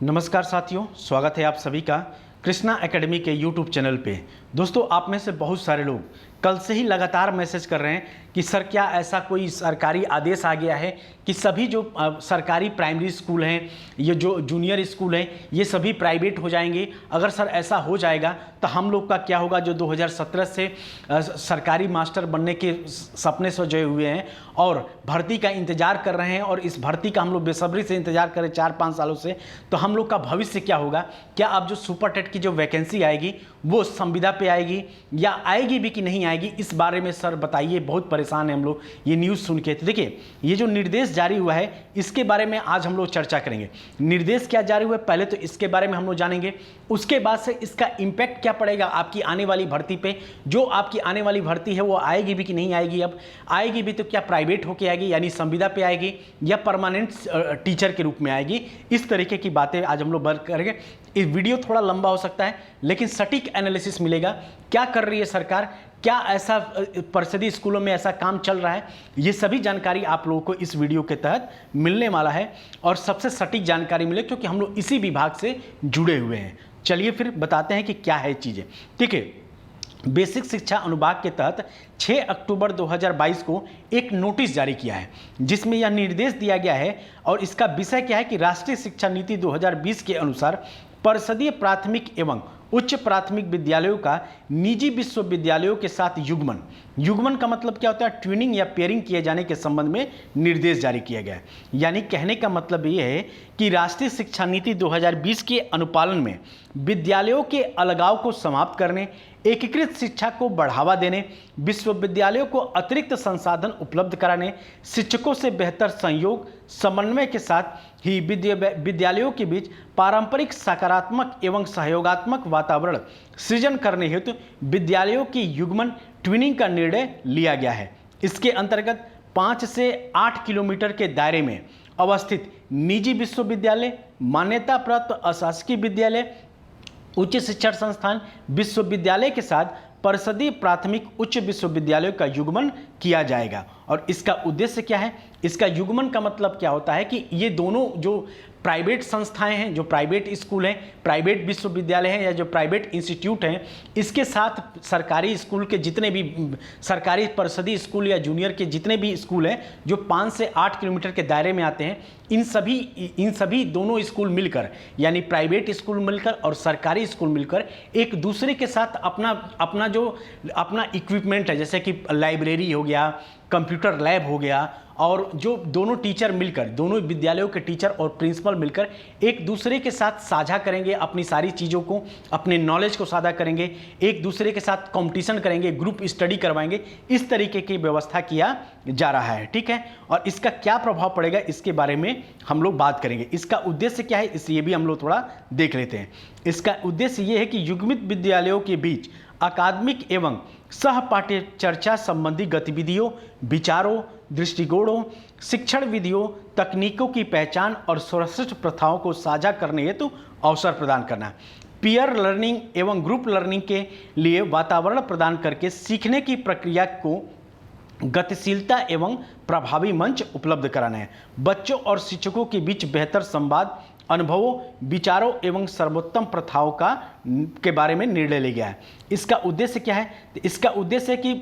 नमस्कार साथियों, स्वागत है आप सभी का कृष्णा एकेडमी के यूट्यूब चैनल पे। दोस्तों, आप में से बहुत सारे लोग कल से ही लगातार मैसेज कर रहे हैं कि सर क्या ऐसा कोई सरकारी आदेश आ गया है कि सभी जो सरकारी प्राइमरी स्कूल हैं, ये जो जूनियर स्कूल हैं, ये सभी प्राइवेट हो जाएंगे। अगर सर ऐसा हो जाएगा तो हम लोग का क्या होगा, जो 2017 से सरकारी मास्टर बनने के सपने सजोए हुए हैं और भर्ती का इंतजार कर रहे हैं, और इस भर्ती का हम लोग बेसब्री से इंतजार करें 4-5 सालों से, तो हम लोग का भविष्य क्या होगा? क्या अब जो सुपर टेट की जो वैकेंसी आएगी वो संविदा पे आएगी या आएगी भी कि नहीं आएगी? इस बारे में सर बताइए, बहुत परेशान हैं हम लोग ये न्यूज़ सुन के। तो देखिए, ये जो निर्देश जारी हुआ है इसके बारे में आज हम लोग चर्चा करेंगे। निर्देश क्या जारी हुआ है पहले तो इसके बारे में हम लोग जानेंगे, उसके बाद से इसका इम्पैक्ट क्या पड़ेगा आपकी आने वाली भर्ती पे। जो आपकी आने वाली भर्ती है वो आएगी भी कि नहीं आएगी, अब आएगी भी तो क्या प्राइवेट होके आएगी यानी संविदा पे आएगी या परमानेंट टीचर के रूप में आएगी? इस तरीके की बातें आज हम लोग बात करेंगे। इस वीडियो थोड़ा लंबा हो सकता है लेकिन सटीक एनालिसिस मिलेगा। क्या कर रही है सरकार, क्या ऐसा परिषदीय स्कूलों में ऐसा काम चल रहा है, ये सभी जानकारी आप लोगों को इस वीडियो के तहत मिलने वाला है और सबसे सटीक जानकारी मिले क्योंकि हम लोग इसी विभाग से जुड़े हुए हैं। चलिए फिर बताते हैं कि क्या है चीज़ें। ठीक है, बेसिक शिक्षा अनुभाग के तहत 6 अक्टूबर 2022 को एक नोटिस जारी किया है जिसमें यह निर्देश दिया गया है और इसका विषय क्या है कि राष्ट्रीय शिक्षा नीति 2020 के अनुसार परिषदीय प्राथमिक एवं उच्च प्राथमिक विद्यालयों का निजी विश्वविद्यालयों के साथ युग्मन का मतलब क्या होता है? ट्विनिंग या पेयरिंग किए जाने के संबंध में निर्देश जारी किया गया है। यानी कहने का मतलब ये है कि राष्ट्रीय शिक्षा नीति 2020 के अनुपालन में विद्यालयों के अलगाव को समाप्त करने, एकीकृत शिक्षा को बढ़ावा देने, विश्वविद्यालयों को अतिरिक्त संसाधन उपलब्ध कराने, शिक्षकों से बेहतर संयोग समन्वय के साथ ही विद्यालयों के बीच पारंपरिक सकारात्मक एवं सहयोगात्मक वातावरण सृजन करने हेतु विद्यालयों की युग्मन ट्विनिंग का निर्णय लिया गया है। इसके अंतर्गत 5 से 8 किलोमीटर के दायरे में अवस्थित निजी विश्वविद्यालय, मान्यता प्राप्त अशासकीय विद्यालय, उच्च शिक्षण संस्थान, विश्वविद्यालय के साथ परिषदीय प्राथमिक उच्च विश्वविद्यालयों का युग्मन किया जाएगा। और इसका उद्देश्य क्या है? इसका युग्मन का मतलब क्या होता है कि ये दोनों जो प्राइवेट संस्थाएं हैं, जो प्राइवेट स्कूल हैं, प्राइवेट विश्वविद्यालय हैं या जो प्राइवेट इंस्टीट्यूट हैं, इसके साथ सरकारी स्कूल के जितने भी सरकारी परिषदीय स्कूल या जूनियर के जितने भी स्कूल हैं जो 5 से 8 किलोमीटर के दायरे में आते हैं, इन सभी दोनों स्कूल मिलकर यानी प्राइवेट स्कूल मिलकर और सरकारी स्कूल मिलकर एक दूसरे के साथ अपना इक्विपमेंट है, जैसे कि लाइब्रेरी हो गया, कंप्यूटर लैब हो गया, और जो दोनों टीचर मिलकर, दोनों विद्यालयों के टीचर और प्रिंसिपल मिलकर एक दूसरे के साथ साझा करेंगे अपनी सारी चीज़ों को, अपने नॉलेज को साझा करेंगे, एक दूसरे के साथ कंपटीशन करेंगे, ग्रुप स्टडी करवाएंगे। इस तरीके की व्यवस्था किया जा रहा है। ठीक है, और इसका क्या प्रभाव पड़ेगा इसके बारे में हम लोग बात करेंगे। इसका उद्देश्य क्या है इसलिए भी हम लोग थोड़ा देख लेते हैं। इसका उद्देश्य ये है कि युग्मित विद्यालयों के बीच अकादमिक एवं सहपाठ्य चर्चा संबंधी गतिविधियों, विचारों, दृष्टिकोणों, शिक्षण विधियों, तकनीकों की पहचान और सर्वश्रेष्ठ प्रथाओं को साझा करने हेतु अवसर प्रदान करना, पीयर लर्निंग एवं ग्रुप लर्निंग के लिए वातावरण प्रदान करके सीखने की प्रक्रिया को गतिशीलता एवं प्रभावी मंच उपलब्ध कराना है, बच्चों और शिक्षकों के बीच बेहतर संवाद, अनुभवों, विचारों एवं सर्वोत्तम प्रथाओं के बारे में निर्णय लिया गया है। इसका उद्देश्य क्या है? तो इसका उद्देश्य है कि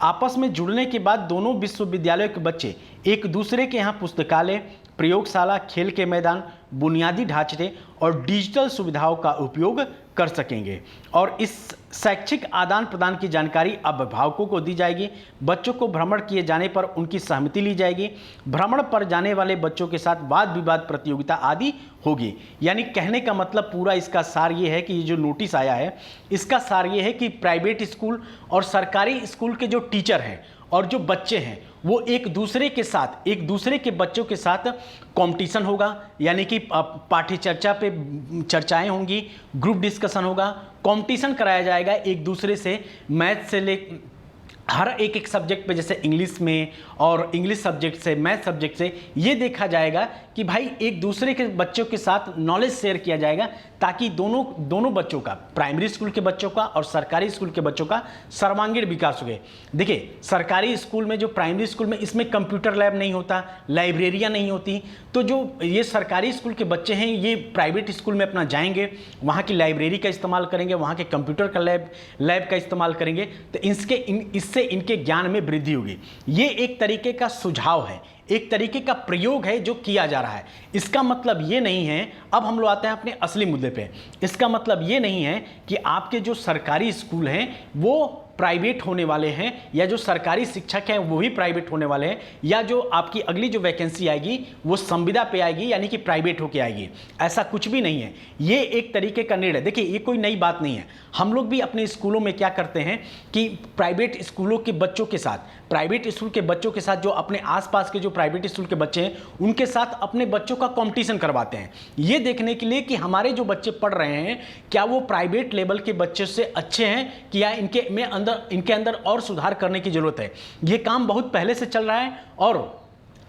आपस में जुड़ने के बाद दोनों विश्वविद्यालयों के बच्चे एक दूसरे के यहाँ पुस्तकालय, प्रयोगशाला, खेल के मैदान, बुनियादी ढांचे और डिजिटल सुविधाओं का उपयोग कर सकेंगे। और इस शैक्षिक आदान प्रदान की जानकारी अभिभावकों को दी जाएगी। बच्चों को भ्रमण किए जाने पर उनकी सहमति ली जाएगी। भ्रमण पर जाने वाले बच्चों के साथ वाद विवाद प्रतियोगिता आदि होगी। यानी कहने का मतलब पूरा इसका सार ये है कि ये जो नोटिस आया है इसका सार ये है कि प्राइवेट स्कूल और सरकारी स्कूल के जो टीचर हैं और जो बच्चे हैं वो एक दूसरे के बच्चों के साथ कंपटीशन होगा, यानी कि पाठ्य चर्चा पे चर्चाएं होंगी, ग्रुप डिस्कशन होगा, कंपटीशन कराया जाएगा एक दूसरे से। मैथ से ले हर एक एक सब्जेक्ट पे, जैसे इंग्लिश में और इंग्लिश सब्जेक्ट से, मैथ सब्जेक्ट से, ये देखा जाएगा कि भाई एक दूसरे के बच्चों के साथ नॉलेज शेयर किया जाएगा, ताकि दोनों बच्चों का, प्राइमरी स्कूल के बच्चों का और सरकारी स्कूल के बच्चों का सर्वांगीण विकास हो गया। देखिए सरकारी स्कूल में, जो प्राइमरी स्कूल में, इसमें कंप्यूटर लैब नहीं होता, लाइब्रेरियाँ नहीं होती, तो जो ये सरकारी स्कूल के बच्चे हैं ये प्राइवेट स्कूल में अपना जाएंगे, वहाँ की लाइब्रेरी का इस्तेमाल करेंगे, वहाँ के कंप्यूटर का लैब का इस्तेमाल करेंगे, तो इससे इनके ज्ञान में वृद्धि होगी। ये एक तरीके का सुझाव है, एक तरीके का प्रयोग है जो किया जा रहा है। इसका मतलब ये नहीं है, अब हम लोग आते हैं अपने असली मुद्दे पे, इसका मतलब ये नहीं है कि आपके जो सरकारी स्कूल हैं वो प्राइवेट होने वाले हैं, या जो सरकारी शिक्षक हैं वो भी प्राइवेट होने वाले हैं, या जो आपकी अगली जो वैकेंसी आएगी वो संविदा पे आएगी, यानी कि प्राइवेट होके आएगी। ऐसा कुछ भी नहीं है, ये एक तरीके का निर्णय। देखिए ये कोई नई बात नहीं है, हम लोग भी अपने स्कूलों में क्या करते हैं कि प्राइवेट स्कूलों के बच्चों के साथ, प्राइवेट स्कूल के बच्चों के साथ, जो अपने आसपास के जो प्राइवेट स्कूल के बच्चे हैं उनके साथ अपने बच्चों का कंपटीशन करवाते हैं, ये देखने के लिए कि हमारे जो बच्चे पढ़ रहे हैं क्या वो प्राइवेट लेवल के बच्चे से अच्छे हैं, कि या इनके अंदर और सुधार करने की जरूरत है। ये काम बहुत पहले से चल रहा है, और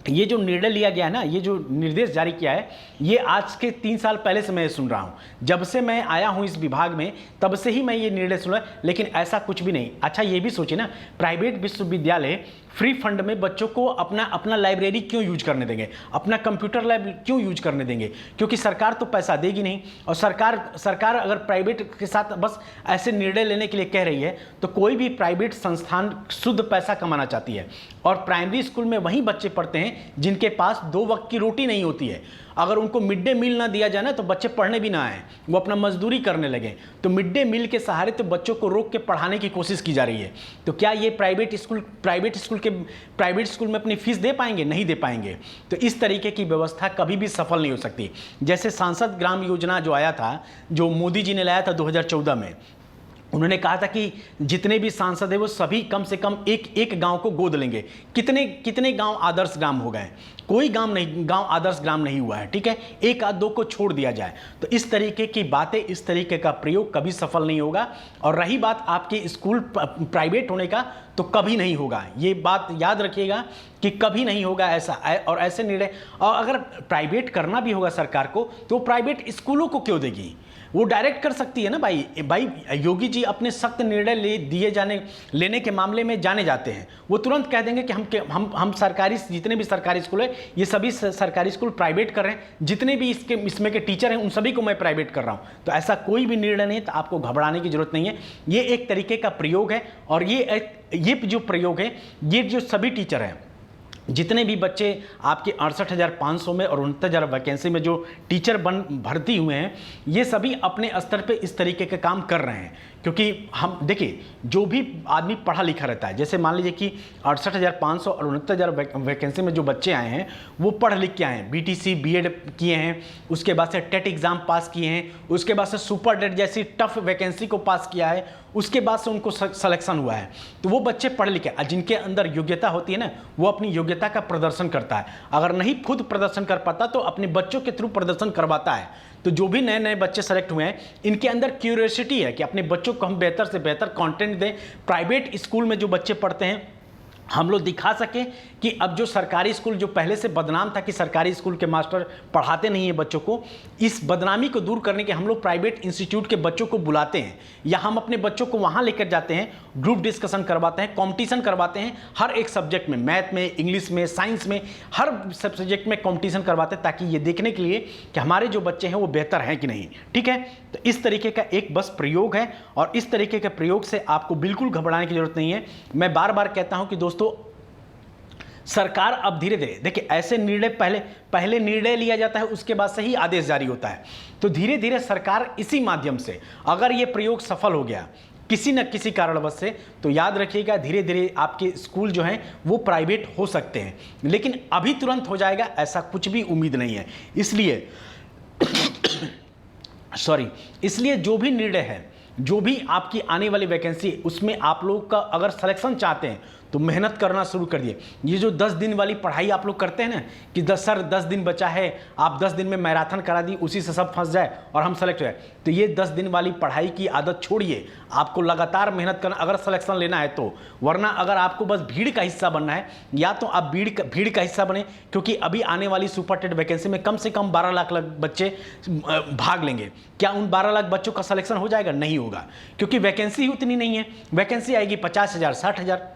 ये जो निर्णय लिया गया है ना, ये जो निर्देश जारी किया है, ये आज के 3 साल पहले से मैं सुन रहा हूँ। जब से मैं आया हूँ इस विभाग में तब से ही मैं ये निर्णय सुना, लेकिन ऐसा कुछ भी नहीं। अच्छा ये भी सोचिए ना, प्राइवेट विश्वविद्यालय फ्री फंड में बच्चों को अपना लाइब्रेरी क्यों यूज करने देंगे, अपना कंप्यूटर लैब क्यों यूज करने देंगे, क्योंकि सरकार तो पैसा देगी नहीं। और सरकार अगर प्राइवेट के साथ बस ऐसे निर्णय लेने के लिए कह रही है, तो कोई भी प्राइवेट संस्थान शुद्ध पैसा कमाना चाहती है। और प्राइमरी स्कूल में वही बच्चे पढ़ते हैं जिनके पास 2 वक्त की रोटी नहीं होती है। अगर उनको मिड डे मील ना दिया जाए ना तो बच्चे पढ़ने भी ना आए, वो अपना मजदूरी करने लगे। तो मिड डे मील के सहारे तो बच्चों को रोक के पढ़ाने की कोशिश की जा रही है। तो क्या ये प्राइवेट स्कूल में अपनी फीस दे पाएंगे? नहीं दे पाएंगे। तो इस तरीके की व्यवस्था कभी भी सफल नहीं हो सकती। जैसे सांसद ग्राम योजना जो आया था, जो मोदी जी ने लाया था 2014 में, उन्होंने कहा था कि जितने भी सांसद हैं वो सभी कम से कम एक गांव को गोद लेंगे। कितने गांव आदर्श ग्राम हो गए? कोई गांव आदर्श ग्राम नहीं हुआ है, ठीक है, 1 आध 2 को छोड़ दिया जाए। तो इस तरीके की बातें, इस तरीके का प्रयोग कभी सफल नहीं होगा। और रही बात आपके स्कूल प्राइवेट होने का, तो कभी नहीं होगा। ये बात याद रखिएगा कि कभी नहीं होगा ऐसा। और ऐसे निर्णय, और अगर प्राइवेट करना भी होगा सरकार को, तो प्राइवेट स्कूलों को क्यों देगी? वो डायरेक्ट कर सकती है ना भाई। योगी जी अपने सख्त निर्णय लेने के मामले में जाने जाते हैं। वो तुरंत कह देंगे कि हम सरकारी, जितने भी सरकारी स्कूल है ये सभी सरकारी स्कूल प्राइवेट कर रहे हैं, जितने भी इसमें के टीचर हैं उन सभी को मैं प्राइवेट कर रहा हूँ। तो ऐसा कोई भी निर्णय नहीं, तो आपको घबराने की जरूरत नहीं है। ये एक तरीके का प्रयोग है, और ये जो प्रयोग है, ये जो सभी टीचर हैं, जितने भी बच्चे आपके 68,500 में और 69,000 वैकेंसी में जो टीचर भर्ती हुए हैं, ये सभी अपने स्तर पे इस तरीके के काम कर रहे हैं। क्योंकि हम देखिए, जो भी आदमी पढ़ा लिखा रहता है, जैसे मान लीजिए कि 68,500 और 69,000 वैकेंसी में जो बच्चे आए हैं वो पढ़ लिख के आए हैं, BTC BEd किए हैं, उसके बाद से टेट एग्ज़ाम पास किए हैं, उसके बाद से सुपर डेट जैसी टफ वैकेंसी को पास किया है, उसके बाद से उनको सिलेक्शन हुआ है। तो वो बच्चे पढ़ लिखे, जिनके अंदर योग्यता होती है ना, वो अपनी योग्यता का प्रदर्शन करता है। अगर नहीं खुद प्रदर्शन कर पाता तो अपने बच्चों के थ्रू प्रदर्शन करवाता है। तो जो भी नए नए बच्चे सेलेक्ट हुए हैं, इनके अंदर क्यूरियोसिटी है कि अपने बच्चों को हम बेहतर से बेहतर कंटेंट दें। प्राइवेट स्कूल में जो बच्चे पढ़ते हैं, हम लोग दिखा सकें कि अब जो सरकारी स्कूल, जो पहले से बदनाम था कि सरकारी स्कूल के मास्टर पढ़ाते नहीं है बच्चों को, इस बदनामी को दूर करने के हम लोग प्राइवेट इंस्टीट्यूट के बच्चों को बुलाते हैं, या हम अपने बच्चों को वहाँ लेकर जाते हैं, ग्रुप डिस्कशन करवाते हैं, कॉम्पिटिशन करवाते हैं, हर एक सब्जेक्ट में, मैथ में, इंग्लिश में, साइंस में, हर सब्जेक्ट में कॉम्पिटिशन करवाते हैं, ताकि ये देखने के लिए कि हमारे जो बच्चे हैं वो बेहतर हैं कि नहीं। ठीक है, तो इस तरीके का एक बस प्रयोग है, और इस तरीके के प्रयोग से आपको बिल्कुल घबराने की जरूरत नहीं है। मैं बार बार कहता हूं कि दोस्तों, सरकार अब धीरे धीरे, देखिए ऐसे निर्णय पहले निर्णय लिया जाता है, उसके बाद से ही आदेश जारी होता है। तो धीरे धीरे सरकार इसी माध्यम से, अगर ये प्रयोग सफल हो गया किसी न किसी कारणवश से, तो याद रखिएगा धीरे धीरे आपके स्कूल जो हैं वो प्राइवेट हो सकते हैं। लेकिन अभी तुरंत हो जाएगा ऐसा कुछ भी उम्मीद नहीं है। इसलिए इसलिए जो भी निर्णय है, जो भी आपकी आने वाली वैकेंसी, उसमें आप लोग का अगर सिलेक्शन चाहते हैं तो मेहनत करना शुरू कर दिए। ये जो 10 दिन वाली पढ़ाई आप लोग करते हैं ना कि 10 दिन बचा है, आप 10 दिन में मैराथन करा दी, उसी से सब फंस जाए और हम सेलेक्ट हो जाए, तो ये 10 दिन वाली पढ़ाई की आदत छोड़िए। आपको लगातार मेहनत करना अगर सिलेक्शन लेना है तो, वरना अगर आपको बस भीड़ का हिस्सा बनना है, या तो आप भीड़ का हिस्सा बने, क्योंकि अभी आने वाली सुपर टेट वैकेंसी में कम से कम 12 लाख बच्चे भाग लेंगे। क्या उन 12 लाख बच्चों का सिलेक्शन हो जाएगा? नहीं होगा, क्योंकि वैकेंसी उतनी नहीं है। वैकेंसी आएगी 50,000 60,000,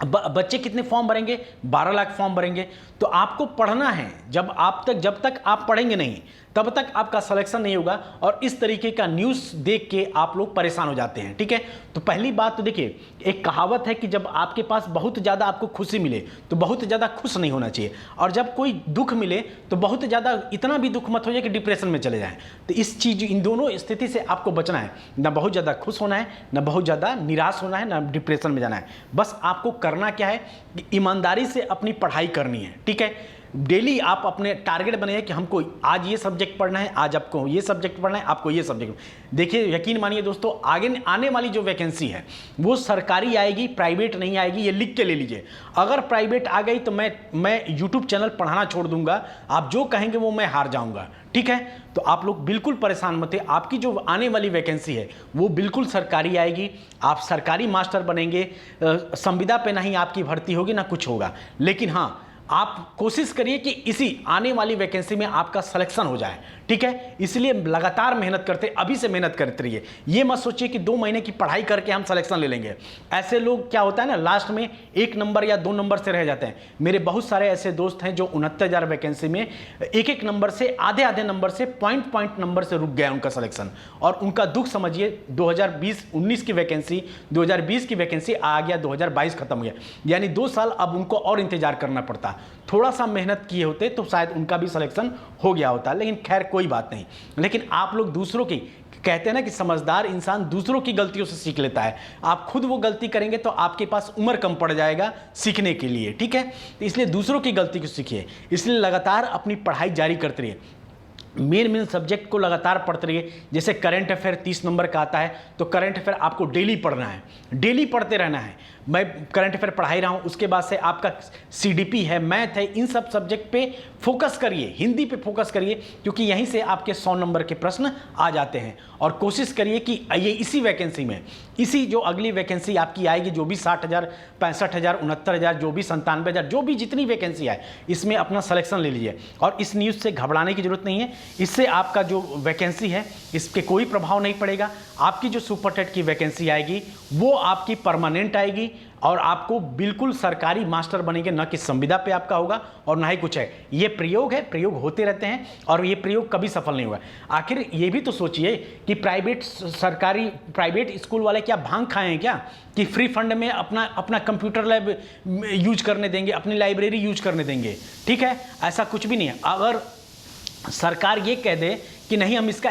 बच्चे कितने फॉर्म भरेंगे? 12 लाख फॉर्म भरेंगे। तो आपको पढ़ना है, जब तक आप पढ़ेंगे नहीं तब तक आपका सिलेक्शन नहीं होगा। और इस तरीके का न्यूज़ देख के आप लोग परेशान हो जाते हैं, ठीक है। तो पहली बात तो देखिए, एक कहावत है कि जब आपके पास बहुत ज़्यादा आपको खुशी मिले तो बहुत ज़्यादा खुश नहीं होना चाहिए, और जब कोई दुख मिले तो बहुत ज़्यादा इतना भी दुख मत हो जाए कि डिप्रेशन में चले जाएं। तो इन दोनों स्थिति से आपको बचना है, ना बहुत ज़्यादा खुश होना है, ना बहुत ज़्यादा निराश होना है, ना डिप्रेशन में जाना है। बस आपको करना क्या है कि ईमानदारी से अपनी पढ़ाई करनी है, ठीक है। डेली आप अपने टारगेट बनाइए कि हमको आज ये सब्जेक्ट पढ़ना है, आज आपको ये सब्जेक्ट पढ़ना है, आपको ये सब्जेक्ट। देखिए, यकीन मानिए दोस्तों, आगे आने वाली जो वैकेंसी है वो सरकारी आएगी, प्राइवेट नहीं आएगी, ये लिख के ले लीजिए। अगर प्राइवेट आ गई तो मैं यूट्यूब चैनल पढ़ाना छोड़ दूंगा, आप जो कहेंगे वो मैं हार जाऊंगा, ठीक है। तो आप लोग बिल्कुल परेशान मत है, आपकी जो आने वाली वैकेंसी है वो बिल्कुल सरकारी आएगी, आप सरकारी मास्टर बनेंगे। संविदा पे नहीं आपकी भर्ती होगी ना कुछ होगा, लेकिन हाँ, आप कोशिश करिए कि इसी आने वाली वैकेंसी में आपका सिलेक्शन हो जाए, ठीक है। इसलिए लगातार मेहनत करते, अभी से मेहनत करते रहिए। ये मत सोचिए कि 2 महीने की पढ़ाई करके हम सिलेक्शन ले लेंगे। ऐसे लोग क्या होता है ना, लास्ट में 1 नंबर या 2 नंबर से रह जाते हैं। मेरे बहुत सारे ऐसे दोस्त हैं जो 69,000 वैकेंसी में 1 नंबर से, आधे नंबर से, पॉइंट नंबर से रुक गया उनका सिलेक्शन। और उनका दुख समझिए, 2019 की वैकेंसी, 2020 की वैकेंसी आ गया, 2022 खत्म हो गया, यानी 2 साल अब उनको और इंतजार करना पड़ता। थोड़ा सा मेहनत किए होते तो शायद उनका भी सिलेक्शन हो गया होता, लेकिन खैर कोई बात नहीं। लेकिन आप लोग दूसरों की, कहते हैं ना कि समझदार इंसान दूसरों की गलतियों से सीख लेता है। आप खुद वो गलती करेंगे तो आपके पास उम्र कम पड़ जाएगा सीखने के लिए, ठीक है। तो इसलिए दूसरों की गलती को सीखिए, इसलिए लगातार अपनी पढ़ाई जारी करते रहिए। मेन सब्जेक्ट को लगातार पढ़ते रहिए। जैसे करंट अफेयर 30 नंबर का आता है, तो करंट अफेयर आपको डेली पढ़ना है, डेली पढ़ते रहना है। मैं करंट अफेयर पढ़ा ही रहा हूँ, उसके बाद से आपका सीडीपी है, मैथ है, इन सब सब्जेक्ट पे फोकस करिए, हिंदी पे फोकस करिए, क्योंकि यहीं से आपके 100 नंबर के प्रश्न आ जाते हैं। और कोशिश करिए कि ये इसी वैकेंसी में, इसी जो अगली वैकेंसी आपकी आएगी, जो भी 60,000, 65,000, 69,000, जो भी 97,000, जो भी जितनी वैकेंसी आए, इसमें अपना सिलेक्शन ले लीजिए। और इस न्यूज़ से घबराने की जरूरत नहीं है, इससे आपका जो वैकेंसी है इसके कोई प्रभाव नहीं पड़ेगा। आपकी जो सुपर टेट की वैकेंसी आएगी वो आपकी परमानेंट आएगी, और आपको बिल्कुल सरकारी मास्टर बनेंगे, ना कि संविदा पे आपका होगा और ना ही कुछ है। ये प्रयोग है, प्रयोग होते रहते हैं और ये प्रयोग कभी सफल नहीं हुआ। आखिर ये भी तो सोचिए कि प्राइवेट स्कूल वाले क्या भांग खाए हैं क्या, कि फ्री फंड में अपना कंप्यूटर लैब यूज करने देंगे, अपनी लाइब्रेरी यूज करने देंगे, ठीक है। ऐसा कुछ भी नहीं है। अगर सरकार ये कह दे कि नहीं, हम इसका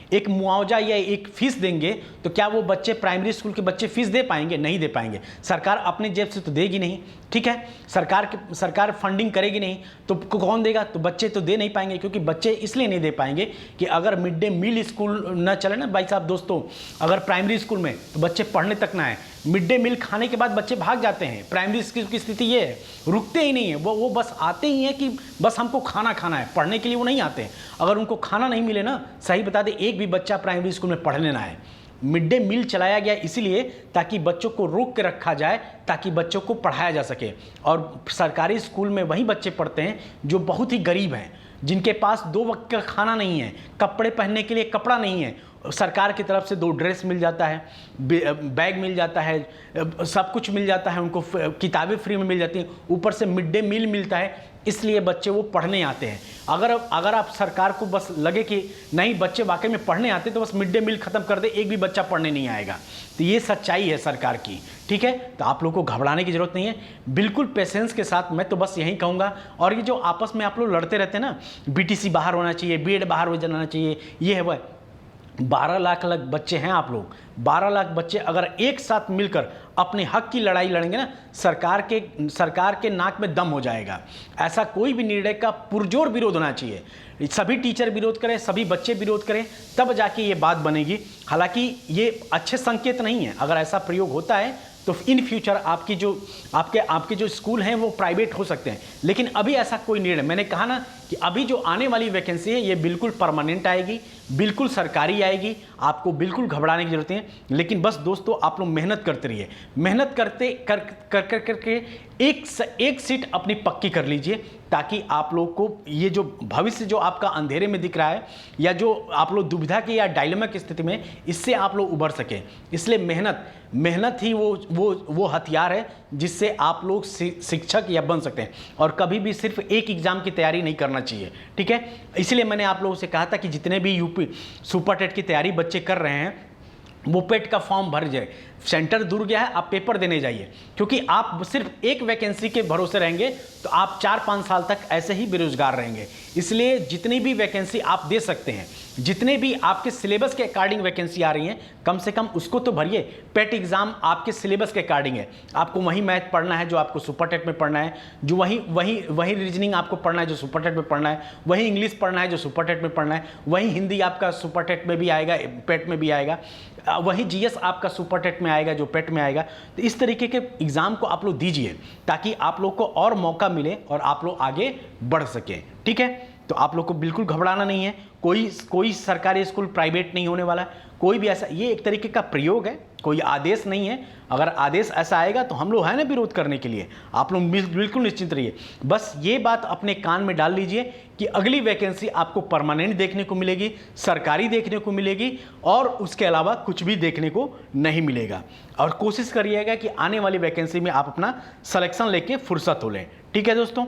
एक मुआवजा या एक फीस देंगे, तो क्या वो बच्चे, प्राइमरी स्कूल के बच्चे फीस दे पाएंगे? नहीं दे पाएंगे। सरकार अपने जेब से तो देगी नहीं, ठीक है। सरकार फंडिंग करेगी नहीं, तो कौन देगा? तो बच्चे तो दे नहीं पाएंगे, क्योंकि बच्चे इसलिए नहीं दे पाएंगे कि अगर मिड डे मील स्कूल न चले ना भाई साहब दोस्तों, अगर प्राइमरी स्कूल में तो बच्चे पढ़ने तक ना आए, मिड डे मील खाने के बाद बच्चे भाग जाते हैं। प्राइमरी स्कूल की स्थिति ये है, रुकते ही नहीं है, वो बस आते ही हैं कि बस हमको खाना खाना है, पढ़ने के लिए वो नहीं आते हैं। अगर उनको खाना नहीं मिले ना, सही बता दें, एक भी बच्चा प्राइमरी स्कूल में पढ़ने ना आए। मिड डे मील चलाया गया इसीलिए ताकि बच्चों को रोक के रखा जाए, ताकि बच्चों को पढ़ाया जा सके। और सरकारी स्कूल में वही बच्चे पढ़ते हैं जो बहुत ही गरीब हैं, जिनके पास 2 वक्त का खाना नहीं है, कपड़े पहनने के लिए कपड़ा नहीं है। सरकार की तरफ से 2 ड्रेस मिल जाता है, बैग मिल जाता है, सब कुछ मिल जाता है, उनको किताबें फ्री में मिल जाती हैं, ऊपर से मिड डे मील मिलता है, इसलिए बच्चे वो पढ़ने आते हैं। अगर आप सरकार को बस लगे कि नहीं बच्चे वाकई में पढ़ने आते, तो बस मिड डे मील खत्म कर दे, एक भी बच्चा पढ़ने नहीं आएगा। तो ये सच्चाई है सरकार की, ठीक है। तो आप लोगों को घबराने की जरूरत नहीं है, बिल्कुल पेशेंस के साथ। मैं तो बस यही कहूँगा। और ये जो आपस में आप लोग लड़ते रहते हैं ना, बीटीसी बाहर होना चाहिए, बीएड बाहर हो जाना चाहिए, ये है वह, 12 लाख बच्चे हैं आप लोग। 12 लाख बच्चे अगर एक साथ मिलकर अपने हक की लड़ाई लड़ेंगे ना, सरकार के नाक में दम हो जाएगा। ऐसा कोई भी निर्णय का पुरजोर विरोध होना चाहिए, सभी टीचर विरोध करें, सभी बच्चे विरोध करें, तब जाके ये बात बनेगी। हालांकि ये अच्छे संकेत नहीं है, अगर ऐसा प्रयोग होता है तो इन फ्यूचर आपके जो स्कूल हैं वो प्राइवेट हो सकते हैं। लेकिन अभी ऐसा कोई निर्णय, मैंने कहा ना कि अभी जो आने वाली वैकेंसी है ये बिल्कुल परमानेंट आएगी, बिल्कुल सरकारी आएगी, आपको बिल्कुल घबराने की जरूरत नहीं है। लेकिन बस दोस्तों आप लोग मेहनत करते रहिए, मेहनत करते करके एक सीट अपनी पक्की कर लीजिए, ताकि आप लोग को ये जो भविष्य जो आपका अंधेरे में दिख रहा है या जो आप लोग दुविधा की या डायलेमा की स्थिति में, इससे आप लोग उभर सकें। इसलिए मेहनत ही वो हथियार है जिससे आप लोग शिक्षक या बन सकते हैं। और कभी भी सिर्फ एक एग्जाम की तैयारी नहीं करना चाहिए, ठीक है। इसलिए मैंने आप लोगों से कहा था कि जितने भी यूपी सुपर टेट की तैयारी बच्चे कर रहे हैं वो पेट का फॉर्म भर जाए। सेंटर दूर गया है, आप पेपर देने जाइए, क्योंकि आप सिर्फ एक वैकेंसी के भरोसे रहेंगे तो आप 4-5 साल तक ऐसे ही बेरोजगार रहेंगे। इसलिए जितनी भी वैकेंसी आप दे सकते हैं, जितने भी आपके सिलेबस के अकॉर्डिंग वैकेंसी आ रही हैं, कम से कम उसको तो भरिए। पेट एग्जाम आपके सिलेबस के अकॉर्डिंग है, आपको वही मैथ पढ़ना है जो आपको सुपर टेट में पढ़ना है, जो वही रीजनिंग आपको पढ़ना है जो सुपर टेट में पढ़ना है, वही इंग्लिश पढ़ना है जो सुपर टेट में पढ़ना है, वही हिंदी आपका सुपर टेट में भी आएगा, पेट में भी आएगा, वही जीएस आपका सुपर टेट में आएगा जो पेट में आएगा। तो इस तरीके के एग्जाम को आप लोग दीजिए ताकि आप लोग को और मौका मिले और आप लोग आगे बढ़ सकें, ठीक है। तो आप लोग को बिल्कुल घबराना नहीं है, कोई सरकारी स्कूल प्राइवेट नहीं होने वाला है, कोई भी ऐसा, ये एक तरीके का प्रयोग है, कोई आदेश नहीं है। अगर आदेश ऐसा आएगा तो हम लोग हैं ना विरोध करने के लिए, आप लोग बिल्कुल निश्चिंत रहिए। बस ये बात अपने कान में डाल लीजिए कि अगली वैकेंसी आपको परमानेंट देखने को मिलेगी, सरकारी देखने को मिलेगी, और उसके अलावा कुछ भी देखने को नहीं मिलेगा। और कोशिश करिएगा कि आने वाली वैकेंसी में आप अपना सिलेक्शन लेके फुर्सत हो लें, ठीक है दोस्तों।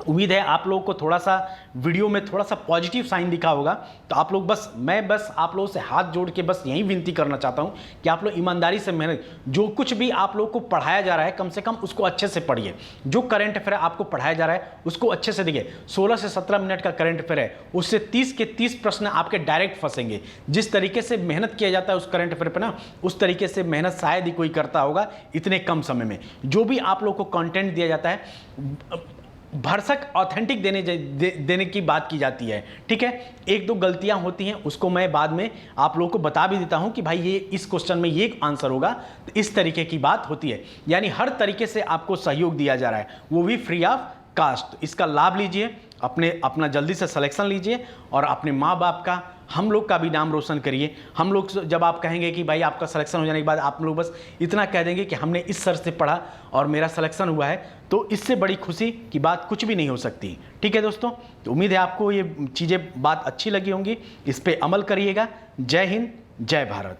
उम्मीद है आप लोगों को थोड़ा सा वीडियो में थोड़ा सा पॉजिटिव साइन दिखा होगा। तो आप लोग मैं बस आप लोगों से हाथ जोड़ के बस यही विनती करना चाहता हूं कि आप लोग ईमानदारी से मेहनत, जो कुछ भी आप लोगों को पढ़ाया जा रहा है कम से कम उसको अच्छे से पढ़िए। जो करंट अफेयर आपको पढ़ाया जा रहा है उसको अच्छे से देखिए। 16 से 17 मिनट का करंट अफेयर है, उससे 30 के 30 प्रश्न आपके डायरेक्ट फंसेंगे। जिस तरीके से मेहनत किया जाता है उस करंट अफेयर पर ना, उस तरीके से मेहनत शायद ही कोई करता होगा इतने कम समय में। जो भी आप लोग को कंटेंट दिया जाता है भरसक ऑथेंटिक देने की बात की जाती है, ठीक है। एक दो गलतियां होती हैं, उसको मैं बाद में आप लोगों को बता भी देता हूं कि भाई ये इस क्वेश्चन में ये आंसर होगा, तो इस तरीके की बात होती है। यानी हर तरीके से आपको सहयोग दिया जा रहा है, वो भी फ्री ऑफ कास्ट। इसका लाभ लीजिए, अपना जल्दी से सिलेक्शन लीजिए और अपने माँ बाप का, हम लोग का भी नाम रोशन करिए। हम लोग जब आप कहेंगे कि भाई आपका सिलेक्शन हो जाने के बाद आप लोग बस इतना कह देंगे कि हमने इस सर से पढ़ा और मेरा सिलेक्शन हुआ है, तो इससे बड़ी खुशी की बात कुछ भी नहीं हो सकती, ठीक है दोस्तों। तो उम्मीद है आपको ये चीज़ें बात अच्छी लगी होंगी, इस पर अमल करिएगा। जय हिंद, जय भारत।